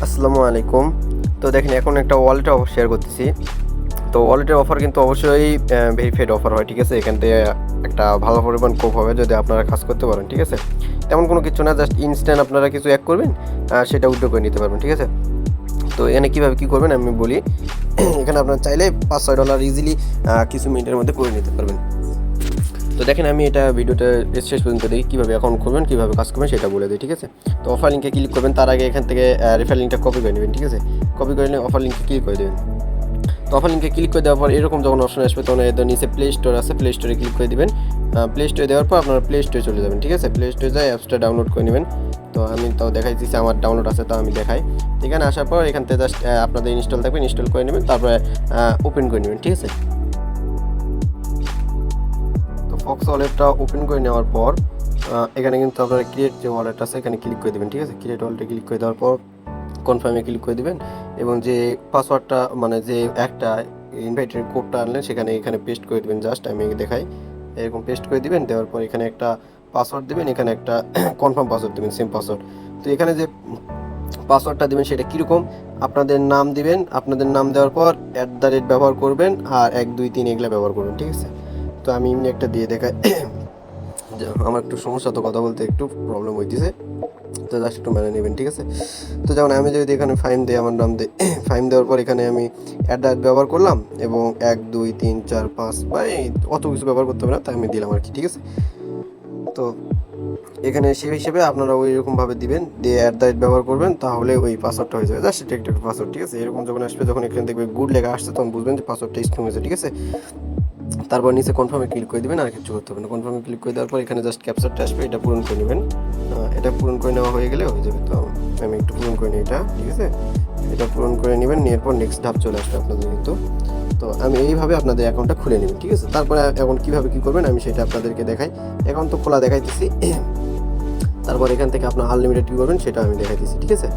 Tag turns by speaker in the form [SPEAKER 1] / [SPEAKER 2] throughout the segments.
[SPEAKER 1] আসসালামু আলাইকুম। তো দেখেন এখন একটা ওয়ালেটের অফার শেয়ার করতেছি। তো ওয়ালেটের অফার কিন্তু অবশ্যই ভেরিফাইড অফার হয়, ঠিক আছে? এখান থেকে একটা ভালো পরিমাণ কোপ হবে যদি আপনারা কাজ করতে পারেন, ঠিক আছে? তেমন কোনো কিছু না, জাস্ট ইনস্ট্যান্ট আপনারা কিছু এক করবেন সেটা উইথড্র করে নিতে পারবেন, ঠিক আছে? তো এখানে কীভাবে কী করবেন আমি বলি। এখানে আপনারা চাইলে $5-6 ইজিলি কিছু মিনিটের মধ্যে করে নিতে পারবেন। তো দেখেন আমি এটা ভিডিওটা শেষ পর্যন্ত দেখি কীভাবে অ্যাকাউন্ট করবেন, কীভাবে কাজ করবেন সেটা বলে দিই, ঠিক আছে? তো অফার লিঙ্কে ক্লিক করবেন, তার আগে এখান থেকে রেফার লিঙ্কটা কপি করে নেবেন, ঠিক আছে? কপি করে নিয়ে অফার লিঙ্কে ক্লিক করে দেবেন। তো অফার লিঙ্কে ক্লিক করে দেওয়ার পর এরকম যখন অপশন আসবে তখন এদের নিচে প্লে স্টোর আছে, প্লে স্টোরে ক্লিক করে দেবেন। প্লে স্টোরে দেওয়ার পর আপনারা প্লে স্টোরে চলে যাবেন, ঠিক আছে? প্লে স্টোরে যায় অ্যাপসটা ডাউনলোড করে নেবেন। তো আমি তাও দেখাই দিচ্ছি আমার ডাউনলোড আছে, তাও আমি দেখাই। এখানে আসার পর এখান থেকে জাস্ট আপনাদের ইনস্টল থাকবে, ইনস্টল করে নেবেন, তারপরে ওপেন করে নেবেন, ঠিক আছে? তো ফক্স ওয়ালেটটা ওপেন করে নেওয়ার পর এখানে কিন্তু আপনারা ক্রিয়েট যে ওয়ালেট আছে এখানে ক্লিক করে দেবেন, ঠিক আছে? ক্রিয়েট ওয়ালেটে ক্লিক করে দেওয়ার পর কনফার্মে ক্লিক করে দেবেন এবং যে পাসওয়ার্ডটা মানে যে একটা ইনভাইটের কোডটা আনলেন এখানে পেস্ট করে দেবেন। জাস্ট আমি দেখাই, এরকম পেস্ট করে দিবেন। দেওয়ার পর এখানে একটা পাসওয়ার্ড দেবেন, এখানে একটা কনফার্ম পাসওয়ার্ড দেবেন, সেম পাসওয়ার্ড। তো এখানে যে পাসওয়ার্ডটা দেবেন সেটা কীরকম, আপনাদের নাম দিবেন, আপনাদের নাম দেওয়ার পর @ ব্যবহার করবেন আর 1 2 3 এগুলো ব্যবহার করবেন, ঠিক আছে? তো আমি এমনি একটা দিয়ে দেখাই। আমার একটু সমস্যা, তো কথা বলতে একটু প্রবলেম হইতেছে, তো জাস্ট একটু মেনে নেবেন, ঠিক আছে? তো যেমন আমি যদি এখানে ফাইম দিই, আমার নাম দিই, ফাইম দেওয়ার পর এখানে আমি @ ব্যবহার করলাম এবং 1 2 3 4 5 বা অত কিছু ব্যবহার করতে হবে না, তাই আমি দিলাম আর কি, ঠিক আছে? তো এখানে সেই হিসেবে আপনারা ওই রকমভাবে দিবেন, দিয়ে @ ব্যবহার করবেন, তাহলে ওই পাসওয়ার্ডটা হয়ে যাবে। জাস্ট এটা একটা পাসওয়ার্ড, ঠিক আছে? এরকম যখন আসবে, যখন এখানে দেখবে গুড লেখা আসছে, তখন বুঝবেন যে পাসওয়ার্ডটা স্ট্রং হয়েছে, ঠিক আছে? তারপর নিচে কনফার্মে ক্লিক করে দেবেন, আর কিছু করতে হবে না। কনফার্মে ক্লিক করে দেওয়ার পর এখানে জাস্ট ক্যাপচারটা আসবে, এটা পূরণ করে নেবেন। এটা পূরণ করে নেওয়া হয়ে গেলে হয়ে যাবে। তো আমি একটু পূরণ করে নিই এটা, ঠিক আছে? এটা পূরণ করে নেবেন, নেওয়ার পর নেক্সট ধাপ চলে আসবে আপনাদের কিন্তু। তো আমি এইভাবে আপনাদের অ্যাকাউন্টটা খুলে নেবেন, ঠিক আছে? তারপরে এখন কীভাবে কী করবেন আমি সেটা আপনাদেরকে দেখাই। অ্যাকাউন্ট তো খোলা দেখাইতেছি। তারপর এখান থেকে আপনার আনলিমিটেড কী করবেন সেটা আমি দেখাইতেছি, ঠিক আছে?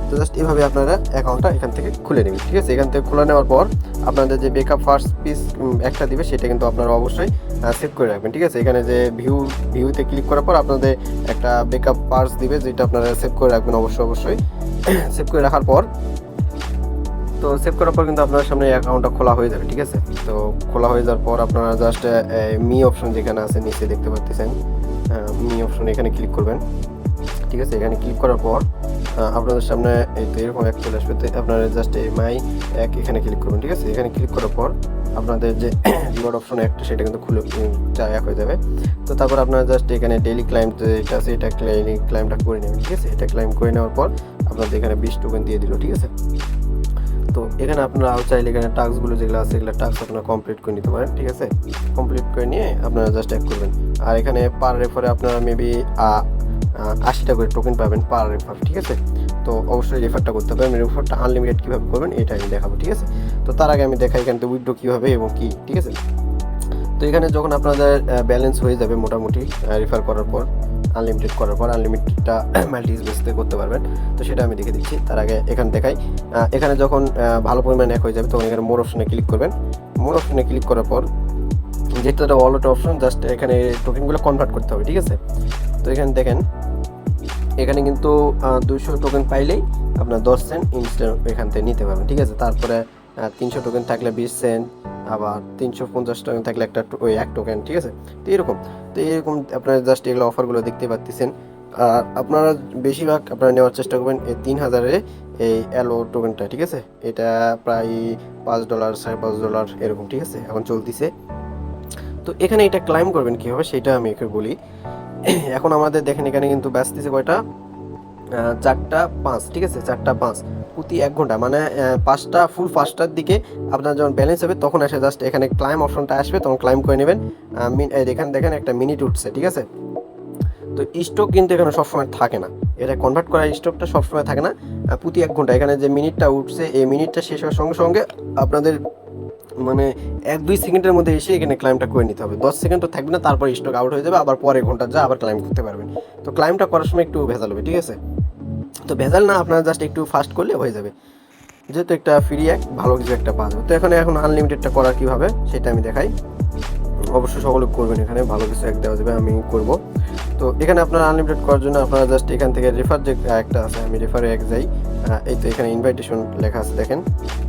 [SPEAKER 1] তো জাস্ট এভাবে আপনারা অ্যাকাউন্টটা এখান থেকে খুলে নেবেন, ঠিক আছে? এখান থেকে খুলে নেওয়ার পর আপনাদের যে বেকআপ ফার্স্ট পিস একটা দিবে সেটা কিন্তু আপনারা অবশ্যই সেভ করে রাখবেন, ঠিক আছে? এখানে যে ভিউতে ক্লিক করার পর আপনাদের একটা বেকআপ পার্স দিবে, যেটা আপনারা সেভ করে রাখবেন অবশ্যই। সেভ করে রাখার পর সেভ করার পর কিন্তু আপনার সামনে অ্যাকাউন্টটা খোলা হয়ে যাবে, ঠিক আছে? তো খোলা হয়ে যাওয়ার পর আপনারা জাস্ট মি অপশন যেখানে আছে নিচে দেখতে পাচ্ছেন, মি অপশন এখানে ক্লিক করবেন, ঠিক আছে? এখানে ক্লিক করার পর আপনাদের সামনে এই তো এরকম এক চলে আসবে। তো আপনারা জাস্ট এই মাই এক এখানে ক্লিক করবেন, ঠিক আছে? এখানে ক্লিক করার পর আপনাদের যে রিওয়ার্ড অপশন একটা সেটা কিন্তু খুলে এক হয়ে যাবে। তো তারপর আপনারা জাস্ট এখানে ডেইলি ক্লাইম যেটা আছে এটা ক্লাইমটা করে নেবেন, ঠিক আছে? এটা ক্লাইম করে নেওয়ার পর আপনাদের এখানে 20 টোকেন দিয়ে দিল, ঠিক আছে? তো এখানে আপনারা চাইলে এখানে টাস্কগুলো যেগুলো আছে এগুলো টাস্ক আপনারা কমপ্লিট করে নিতে পারেন, ঠিক আছে? কমপ্লিট করে নিয়ে আপনারা জাস্ট এক করবেন। আর এখানে পার রেফারে আপনারা মেবি 80টা করে টোকেন পাবেন পার রেফার, ঠিক আছে? তো অবশ্যই রেফারটা করতে হবে। আমি রেফারটা আনলিমিটেড কীভাবে করবেন এটা আমি দেখাবো, ঠিক আছে? তো তার আগে আমি দেখাই এখান থেকে উইথড্র কীভাবে এবং কী, ঠিক আছে? তো এখানে যখন আপনাদের ব্যালেন্স হয়ে যাবে মোটামুটি রেফার করার পর, আনলিমিটেড করার পর আনলিমিটেডটা মাল্টি বেসিসে করতে পারবেন। তো সেটা আমি দেখে দিচ্ছি। তার আগে এখানে দেখাই, এখানে যখন ভালো পরিমাণ এক হয়ে যাবে তখন এখানে মোর অপশনে ক্লিক করবেন। মোর অপশনে ক্লিক করার পর যেহেতু একটা ওয়ালেট অপশন, জাস্ট এখানে টোকেনগুলো কনভার্ট করতে হবে, ঠিক আছে? তো এখানে দেখেন, এখানে কিন্তু 200 টোকেন পাইলেই আপনার 10 সেন্ট ইনস্ট্যান্ট এখান থেকে নিতে পারবেন, ঠিক আছে? তারপরে 300 টোকেন থাকলে 20 সেন্ট, আবার 350 টোকেন থাকলে এক টোকেন, ঠিক আছে? তো এরকম আপনারা জাস্ট এগুলো অফারগুলো দেখতে পাচ্ছেন। আর আপনারা বেশিরভাগ আপনারা নেওয়ার চেষ্টা করবেন এই 3000-এর এই অ্যালো টোকেনটা, ঠিক আছে? এটা প্রায় $5 $5.5 এরকম, ঠিক আছে? এখন চলতেছে। তো এখানে এটা ক্লাইম করবেন কীভাবে সেটা আমি একে বলি। এখন আমাদের দেখেন এখানে কিন্তু বাজতেছে কয়টা, 4টা 5, ঠিক আছে? 4টা 5 প্রতি 1 ঘন্টা, মানে 5টার দিকে আপনার যখন ব্যালেন্স হবে তখন এসে জাস্ট এখানে ক্লাইম অপশনটা আসবে, তখন ক্লাইম করে নেবেন। এখানে দেখেন একটা মিনিট উঠছে, ঠিক আছে? তো স্টক কিন্তু এখানে সবসময় থাকে না, এটা কনভার্ট করা স্টকটা সবসময় থাকে না। প্রতি 1 ঘন্টা এখানে যে মিনিটটা উঠছে এই মিনিটটা শেষ হওয়ার সঙ্গে সঙ্গে আপনাদের মানে 1-2 সেকেন্ডের মধ্যে এসে এখানে ক্লাইমটা করে নিতে হবে। 10 সেকেন্ডও থাকবে না, তারপর স্টক আউট হয়ে যাবে, আবার পরের ঘন্টা আবার ক্লাইম করতে পারবেন। তো ক্লাইমটা করার সময় একটু ভেজাল হবে, ঠিক আছে? তো ভেজাল না, আপনারা জাস্ট একটু ফাস্ট করলে হয়ে যাবে, যেহেতু একটা ফ্রি ভালো কিছু একটা পাওয়া যাবে। তো এখন আনলিমিটেডটা করার কীভাবে সেটা আমি দেখাই। অবশ্যই সকলে করবেন, এখানে ভালো কিছু এক দেওয়া যাবে, আমি করব। তো এখানে আপনারা আনলিমিটেড করার জন্য আপনারা জাস্ট এখান থেকে রেফার যে একটা আছে, আমি রেফারে এক যাই। এই তো এখানে ইনভাইটেশন লেখা আছে দেখেন,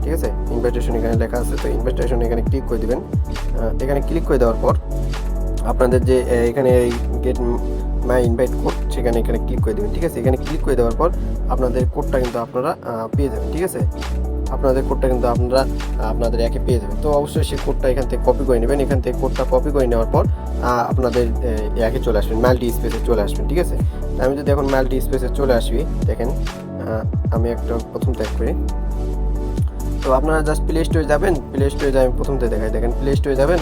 [SPEAKER 1] ঠিক আছে, ইনভাইটেশন এখানে লেখা আছে। তো ইনভাইটেশন এখানে ক্লিক করে দিবেন। এখানে ক্লিক করে দেওয়ার পর আপনাদের যে এখানে গেট মাই ইনভাইট কোড, সেখানে এখানে ক্লিক করে দেবেন, ঠিক আছে। এখানে ক্লিক করে দেওয়ার পর আপনাদের কোডটা কিন্তু আপনারা পেয়ে যাবেন, ঠিক আছে। আপনাদের কোডটা কিন্তু আপনারা আপনাদের একে পেয়ে যাবেন। তো অবশ্যই সেই কোডটা এখান থেকে কপি করে নেবেন। এখান থেকে কোডটা কপি করে নেওয়ার পর আপনাদের একে চলে আসবেন, মাল্টি স্পেসে চলে আসবেন, ঠিক আছে। আমি যদি এখন মাল্টি স্পেসে চলে আসবি, দেখেন আমি একটা প্রথম ট্যাগ করি। তো আপনারা জাস্ট প্লে স্টোরে যাবেন, প্লে স্টোরে যাই, আমি প্রথমতে দেখাই, দেখেন প্লে স্টোরে যাবেন।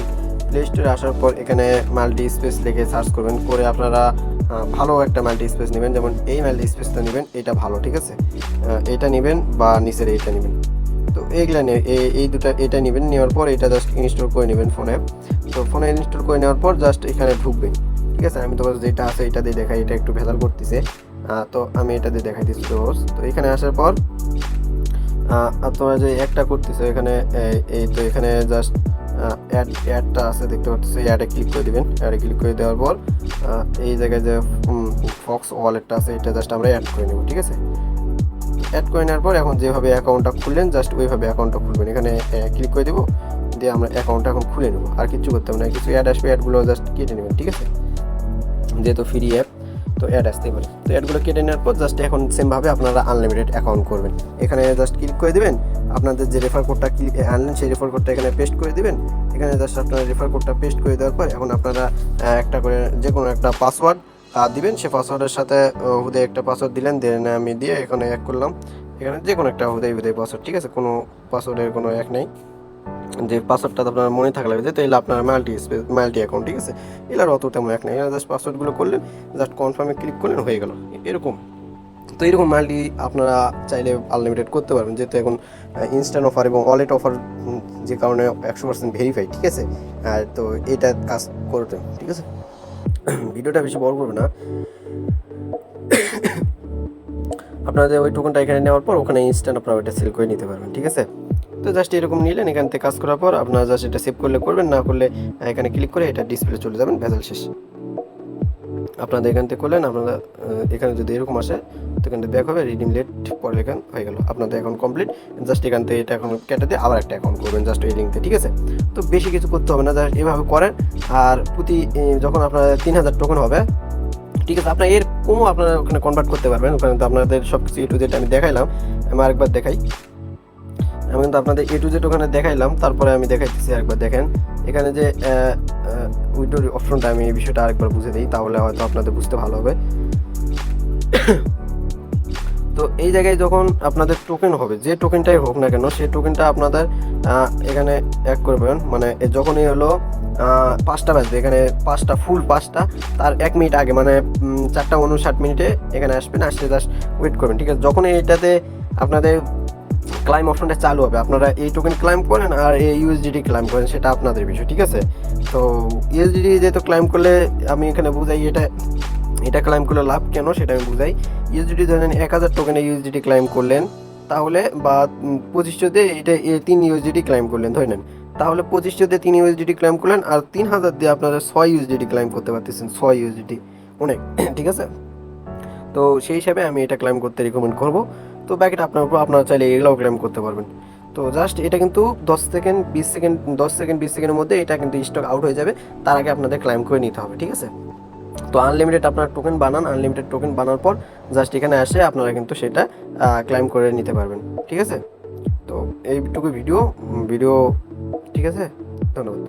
[SPEAKER 1] প্লে স্টোরে আসার পর এখানে মাল্টি স্পেস লিখে সার্চ করবেন, করে আপনারা ভালো একটা মাল্টি স্পেস নেবেন, যেমন এই মাল্টি স্পেসটা নেবেন, এটা ভালো, ঠিক আছে। এটা নেবেন বা নিচের এইটা নেবেন। তো এইগুলা এই দুটা এটা নেবেন, নেওয়ার পর এটা জাস্ট ইনস্টল করে নেবেন ফোনে। তো ফোনে ইনস্টল করে নেওয়ার পর জাস্ট এখানে ঢুকবেন, ঠিক আছে। আমি তো যেটা আছে এটা দিয়ে দেখাই, এটা একটু ভেজাল করতেছে, তো আমি এটা দিয়ে দেখাই দিচ্ছি। তো এখানে আসার পর তোমরা যে একটা করতেছো এখানে, এই তো এখানে জাস্ট অ্যাডটা আছে দেখতে পাচ্ছ, অ্যাডে ক্লিক করে দিবেন। অ্যাডে ক্লিক করে দেওয়ার পর এই জায়গায় যে ফক্স ওয়ালেটটা আছে এটা জাস্ট আমরা অ্যাড করে নেব, ঠিক আছে। অ্যাড করে নেওয়ার পর এখন যেভাবে অ্যাকাউন্টটা খুললেন জাস্ট ওইভাবে অ্যাকাউন্টটা খুলবেন। এখানে ক্লিক করে দেবো, দিয়ে আমরা অ্যাকাউন্টটা এখন খুলে নেবো। আর কিছু করতে হবে না, কিছু অ্যাড আসবে, অ্যাডগুলো জাস্ট কেটে নেবেন, ঠিক আছে। যেহেতু ফ্রি অ্যাপ, তো অ্যাড আসতেই পারে। তো অ্যাডগুলো কেটে নেওয়ার পর জাস্ট এখন সেমভাবে আপনারা আনলিমিটেড অ্যাকাউন্ট করবেন। এখানে জাস্ট ক্লিক করে দেবেন, আপনাদের যে রেফার কোডটা আনলেন সেই রেফার কোডটা এখানে পেস্ট করে দিবেন। এখানে জাস্ট আপনারা রেফার কোডটা পেস্ট করে দেওয়ার পর এখন আপনারা একটা করে যে কোনো একটা পাসওয়ার্ড দিবেন। সে পাসওয়ার্ডের সাথে হুদে একটা পাসওয়ার্ড দিলেন, দেন আমি দিয়ে এখানে এক করলাম। এখানে যে কোনো একটা হুদে পাসওয়ার্ড, ঠিক আছে, কোনো পাসওয়ার্ডের কোনো এক নেই, যে পাসওয়ার্ডটা আপনার মনে থাকলে যে তাহলে আপনার মাল্টি অ্যাকাউন্ট, ঠিক আছে। এলার অত তেমন এক নেই, জাস্ট পাসওয়ার্ডগুলো করলেন, জাস্ট কনফার্মে ক্লিক করলেন, হয়ে গেল এরকম। তো এরকম মাল্টি আপনারা চাইলে আনলিমিটেড করতে পারবেন, যেহেতু এখন ইনস্ট্যান্ট অফার এবং ওয়ালেট অফার, যে কারণে 100% ভেরিফাই, ঠিক আছে। তো এটা কাজ করতে, ঠিক আছে। ভিডিওটা বেশি বড় করবে না, আপনাদের ওই টোকনটা এখানে নেওয়ার পর ওখানে ইনস্ট্যান্ট আপনারা ওইটা সেল করে নিতে পারবেন, ঠিক আছে। তো জাস্ট এরকম নিলেন, এখান থেকে কাজ করার পর আপনারা জাস্ট এটা সেভ করলে করবেন, না করলে এখানে ক্লিক করে এটা ডিসপ্লে চলে যাবেন, ভেজাল শেষ। আপনাদের এখান থেকে করলেন, আপনারা এখানে যদি এরকম আসে তো এখান থেকে ব্যাক হবে, রিডিম লেট, পরে এখান হয়ে গেল আপনাদের অ্যাকাউন্ট কমপ্লিট। জাস্ট এখান থেকে এটা এখন কেটে দিয়ে আবার একটা অ্যাকাউন্ট করবেন জাস্ট এই লিঙ্কে, ঠিক আছে। তো বেশি কিছু করতে হবে না, জাস্ট এভাবে করেন। আর প্রতি যখন আপনার 3000 টোকেন হবে, ঠিক আছে, আপনার এরকমও আপনারা ওখানে কনভার্ট করতে পারবেন। ওখানে তো আপনাদের সব কিছু A to Z আমি দেখাইলাম, আমি আরেকবার দেখাই। আমি কিন্তু আপনাদের A to Z ওখানে দেখাইলাম, তারপরে আমি দেখাইতেছি আরেকবার। দেখেন এখানে যে উইডোর অপশনটা, আমি এই বিষয়টা আরেকবার বুঝে দিই, তাহলে হয়তো আপনাদের বুঝতে ভালো হবে। তো এই জায়গায় যখন আপনাদের টোকেন হবে, যে টোকেনটাই হোক না কেন, সেই টোকেনটা আপনাদের এখানে এক করবেন। মানে যখনই হলো 5টা বাজবে, এখানে 5টা ফুল 5টা তার 1 মিনিট আগে, মানে 4:59 এখানে আসবেন, আসলে জাস্ট ওয়েট করবেন, ঠিক আছে। যখন এটাতে আপনাদের ক্লাইম অপশনটা চালু হবে, আপনারা এই টোকেন ক্লাইম করেন আর এই ইউএসডিটি ক্লাইম করেন, সেটা আপনাদের বিষয়, ঠিক আছে। তো ইউএসডিটি যেহেতু ক্লাইম করলে, আমি এখানে বুঝাই এটা ক্লাইম করলে লাভ কেন সেটা আমি বুঝাই। ইউএসডিটি ধরেন 1000 টোকেনে ইউএসডিটি ক্লাইম করলেন, তাহলে বা 2500 দিয়ে এটা 3 ইউএসডিটি ক্লাইম করলেন ধরে নেন, তাহলে 2500 দিয়ে 3 ইউএসডিটি ক্লাইম করলেন, আর 3000 দিয়ে আপনারা 6 ইউএসডিটি ক্লাইম করতে পারতেছেন। 6 ইউএসডিটি অনেক, ঠিক আছে। তো সেই হিসাবে আমি এটা ক্লাইম করতে রিকমেন্ড করবো। তো বাকিটা আপনার উপর, আপনারা চাইলে এগুলোও ক্লেম করতে পারবেন। তো জাস্ট এটা কিন্তু 10 সেকেন্ড 20 সেকেন্ডের মধ্যে এটা কিন্তু স্টক আউট হয়ে যাবে, তার আগে আপনাদের ক্লাইম করে নিতে হবে, ঠিক আছে। তো আনলিমিটেড আপনার টোকেন বানান, আনলিমিটেড টোকেন বানার পর জাস্ট এখানে আসে আপনারা কিন্তু সেটা ক্লাইম করে নিতে পারবেন, ঠিক আছে। তো এইটুকু ভিডিও, ঠিক আছে, ধন্যবাদ।